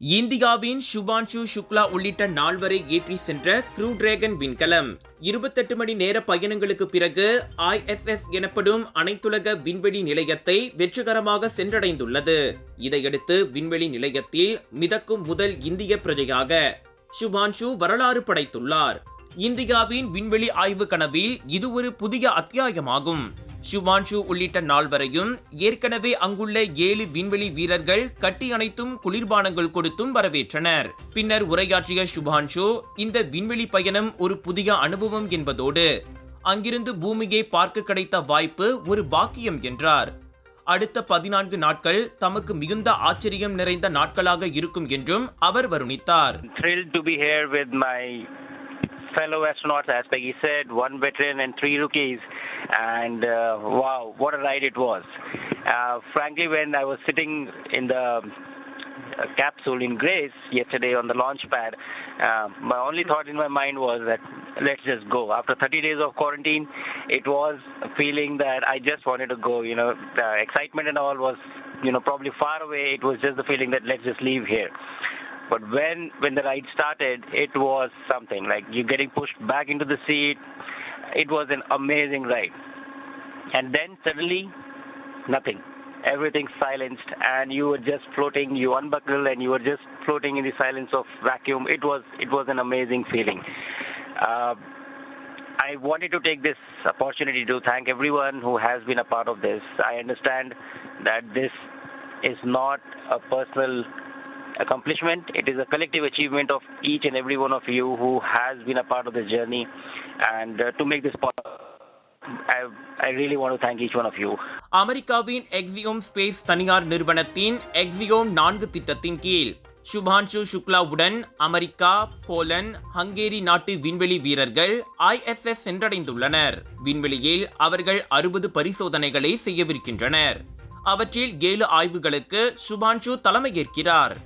இந்தியாவின் சுபான்ஷு சுக்லா உள்ளிட்ட நால்வரை ஏற்றி சென்ற க்ரூ டிராகன் விண்கலம் 28 மணி நேர பயணங்களுக்கு பிறகு ISS எனப்படும் அனைத்துலக விண்வெளி நிலையத்தை வெற்றிகரமாக சென்றடைந்துள்ளது. இதையடுத்து விண்வெளி நிலையத்தில் மிதக்கும் முதல் இந்திய பிரஜையாக சுபான்ஷு வரலாறு படைத்துள்ளார். இந்தியாவின் விண்வெளி ஆய்வு கனவில் இது ஒரு புதிய அத்தியாயமாகும். சுபான்ஷு உள்ளிட்ட நால்வரையும் ஏற்கனவே அங்குள்ள 7 விண்வெளி வீரர்கள் கட்டி அணைத்தும் குளிர்பானங்கள் கொடுத்தும் வரவேற்றனர். பின்னர் உரையாற்றிய சுபான்ஷு, இந்த விண்வெளி பயணம் ஒரு புதிய அனுபவம் என்பதோடு அங்கிருந்து பூமியை பார்க்க கிடைத்த வாய்ப்பு ஒரு பாக்கியம் என்றார். அடுத்த 14 நாட்கள் தமக்கு மிகுந்த ஆச்சரியம் நிறைந்த நாட்களாக இருக்கும் என்றும் அவர் வருணித்தார். Thrilled to be here with my fellow astronauts, as Peggy said, one veteran and 3 rookies, and wow, what a ride it was. Frankly, when I was sitting in the capsule in Grace yesterday on the launch pad, my only thought in my mind was that let's just go. After 30 days of quarantine, it was a feeling that I just wanted to go. The excitement and all was, probably far away. It was just the feeling that let's just leave here. But when the ride started, it was something like you're getting pushed back into the seat. It was an amazing ride. And then suddenly, nothing. Everything silenced, and you were just floating. You unbuckle, and you were just floating in the silence of vacuum. It was an amazing feeling. I wanted to take this opportunity to thank everyone who has been a part of this. I understand that this is not a personal accomplishment. It is a collective achievement of each and every one of you who has been a part of this journey, and to make this possible, I really want to thank each one of you. அமெரிக்காவின் எக்ஸியோம் space தனியார் நிறுவனத்தின் எக்ஸியோம் 4 திட்டத்தின் கீழ் Shubhanshu சுக்லாவுடன் America, Poland, Hungary நாட்டு விண்வெளி வீரர்கள் ISS சென்றடைந்துள்ளனர். விண்வெளியில் அவர்கள் 60 பரிசோதனைகளை செய்யவிருக்கின்றனர். அவற்றில் 7 ஆய்வுகளுக்கு சுபான்ஷு தலைமையேற்கிறார்.